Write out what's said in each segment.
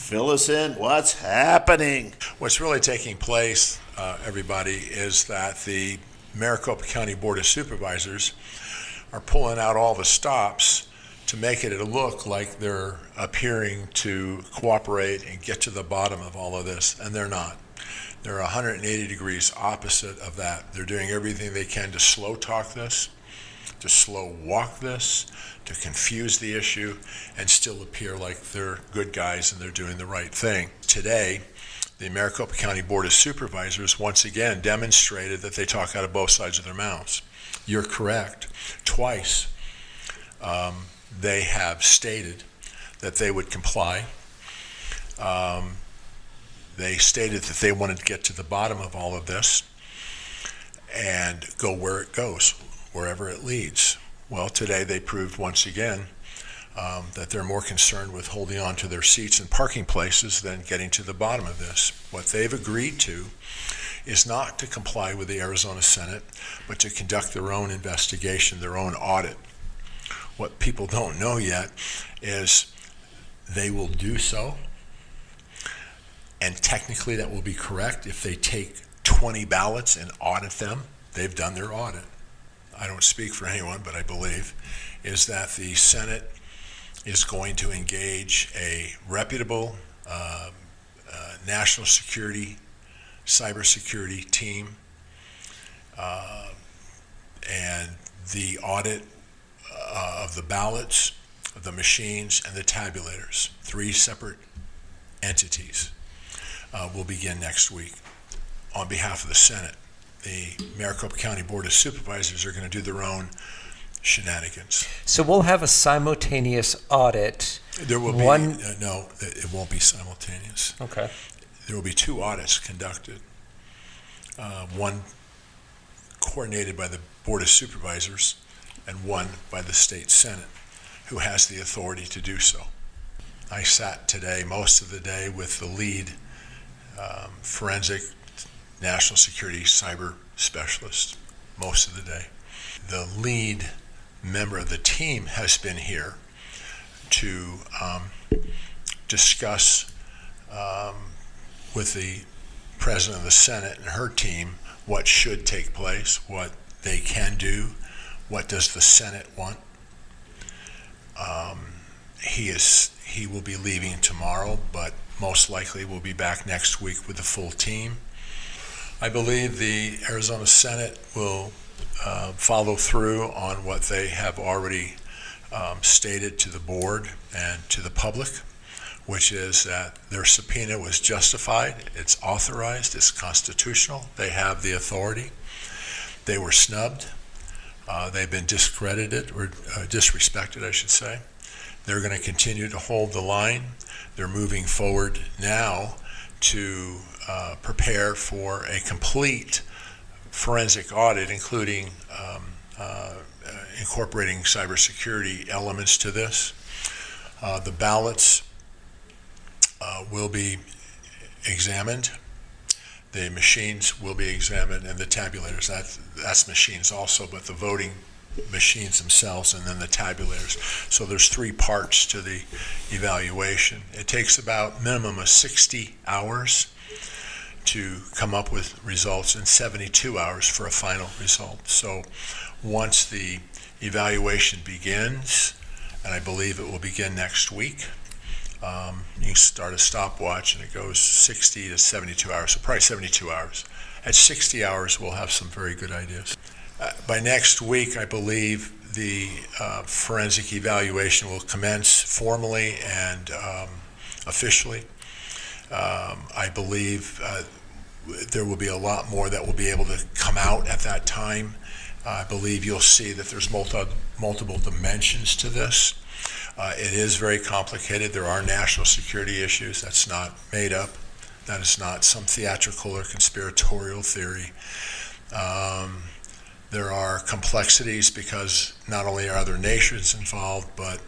Fill us in. What's happening? What's really taking place, everybody, is that the Maricopa County Board of Supervisors are pulling out all the stops to make it look like they're appearing to cooperate and get to the bottom of all of this, and they're not. They're 180 degrees opposite of that. They're doing everything they can to slow talk this, to slow walk this, to confuse the issue, and still appear like they're good guys and they're doing the right thing. Today, the Maricopa County Board of Supervisors once again demonstrated that they talk out of both sides of their mouths. You're correct. Twice, they have stated that they would comply. They stated that they wanted to get to the bottom of all of this and go where it goes, wherever it leads. Well, today they proved once again that they're more concerned with holding on to their seats in parking places than getting to the bottom of this. What they've agreed to is not to comply with the Arizona Senate, but to conduct their own investigation, their own audit. What people don't know yet is they will do so, and technically that will be correct if they take 20 ballots and audit them. They've done their audit. I don't speak for anyone, but I believe is that the Senate is going to engage a reputable national security, cybersecurity team, and the audit of the ballots, of the machines, and the tabulators, 3 separate entities, will begin next week on behalf of the Senate. The Maricopa County Board of Supervisors are going to do their own shenanigans. So we'll have a simultaneous audit. There will be, no, it won't be simultaneous. Okay. There will be 2 audits conducted, one coordinated by the Board of Supervisors and one by the state Senate, who has the authority to do so. I sat today most of the day with the lead forensic national security cyber specialist most of the day. The lead member of the team has been here to discuss with the president of the Senate and her team what should take place, what they can do, what does the Senate want. He will be leaving tomorrow, but most likely will be back next week with the full team. I believe the Arizona Senate will follow through on what they have already stated to the board and to the public, which is that their subpoena was justified, it's authorized, it's constitutional, they have the authority. They were snubbed, they've been discredited, or disrespected, I should say. They're going to continue to hold the line. They're moving forward now to prepare for a complete forensic audit, including incorporating cybersecurity elements to this. The ballots will be examined. The machines will be examined, and the tabulators, that's machines also, but the voting machines themselves, and then the tabulators. So there's 3 parts to the evaluation. It takes about minimum of 60 hours to come up with results and 72 hours for a final result. So once the evaluation begins, and I believe it will begin next week, you start a stopwatch and it goes 60 to 72 hours, so probably 72 hours. At 60 hours, we'll have some very good ideas. By next week, I believe the forensic evaluation will commence formally and officially. I believe there will be a lot more that will be able to come out at that time. I believe you'll see that there's multiple dimensions to this. It is very complicated. There are national security issues. That's not made up. That is not some theatrical or conspiratorial theory. There are complexities because not only are other nations involved, but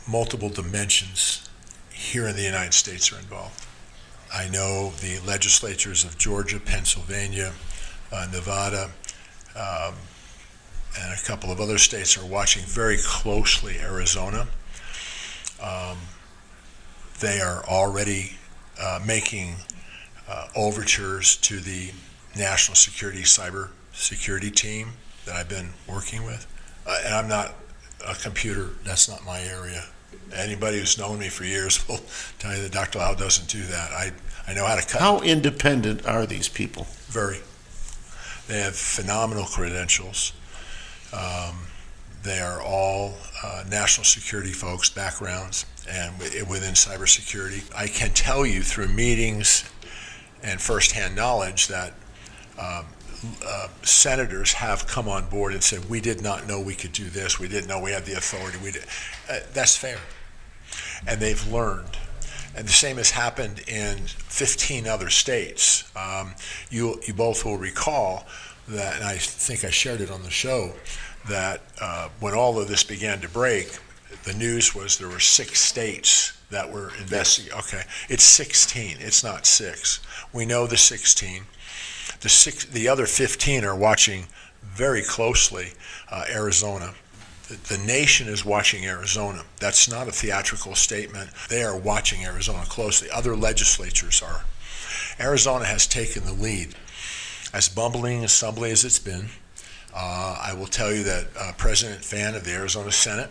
multiple dimensions here in the United States are involved. I know the legislatures of Georgia, Pennsylvania, Nevada, and a couple of other states are watching very closely Arizona. They are already making overtures to the National Security Cyber Security team that I've been working with. And I'm not a computer, that's not my area. Anybody who's known me for years will tell you that Dr. Lau doesn't do that. I know how to cut. How independent are these people? Very. They have phenomenal credentials. They are all national security folks, backgrounds, and within cybersecurity. I can tell you through meetings and firsthand knowledge that senators have come on board and said, we did not know we could do this. We didn't know we had the authority. That's fair. And they've learned. And the same has happened in 15 other states. You both will recall that, and I think I shared it on the show, that when all of this began to break, the news was there were 6 states that were investigating. Okay, it's 16, it's not 6. We know the 16. The other 15 are watching very closely Arizona. The nation is watching Arizona. That's not a theatrical statement. They are watching Arizona closely. Other legislatures are. Arizona has taken the lead. As bumbling and stumbling as it's been, I will tell you that President Fan of the Arizona Senate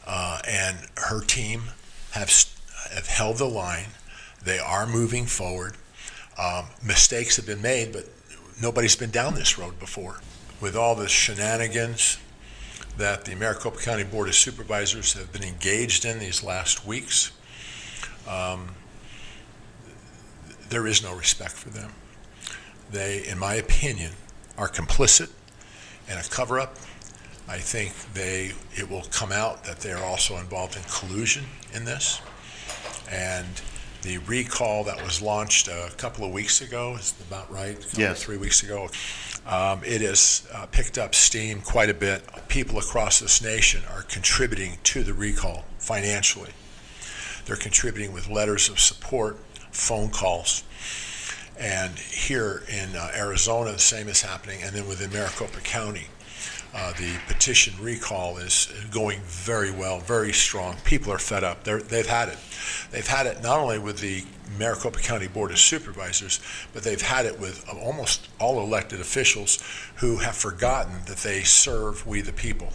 and her team have held the line. They are moving forward. Mistakes have been made, but nobody's been down this road before. With all the shenanigans that the Maricopa County Board of Supervisors have been engaged in these last weeks, there is no respect for them. They, in my opinion, are complicit in a cover-up. I think it will come out that they are also involved in collusion in this. And the recall that was launched a couple of weeks ago, is about right? Yes. 3 weeks ago. It has picked up steam quite a bit. People across this nation are contributing to the recall financially. They're contributing with letters of support, phone calls. And here in Arizona, the same is happening. And then within Maricopa County, the petition recall is going very well, very strong. People are fed up. They've had it. They've had it not only with the Maricopa County Board of Supervisors, but they've had it with almost all elected officials who have forgotten that they serve we the people.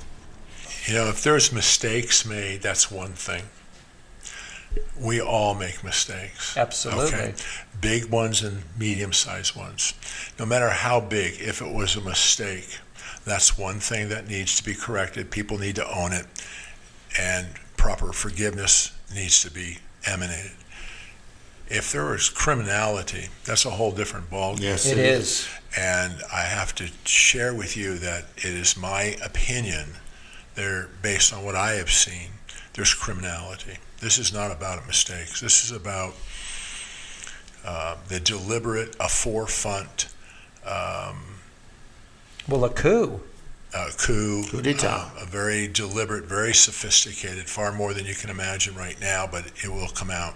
You know, if there's mistakes made, that's one thing. We all make mistakes. Absolutely. Okay? Big ones and medium-sized ones. No matter how big, if it was a mistake, that's one thing that needs to be corrected. People need to own it, and proper forgiveness needs to be emanated. If there is criminality, that's a whole different ballgame. Yes, It is. And I have to share with you that it is my opinion, based on what I have seen, there's criminality. This is not about mistakes. This is about the deliberate, a forefront, Well, a coup. coup d'etat. a very deliberate, very sophisticated, far more than you can imagine right now, but it will come out.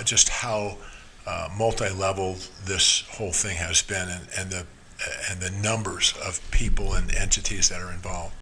Just how multi-level this whole thing has been, and the numbers of people and entities that are involved.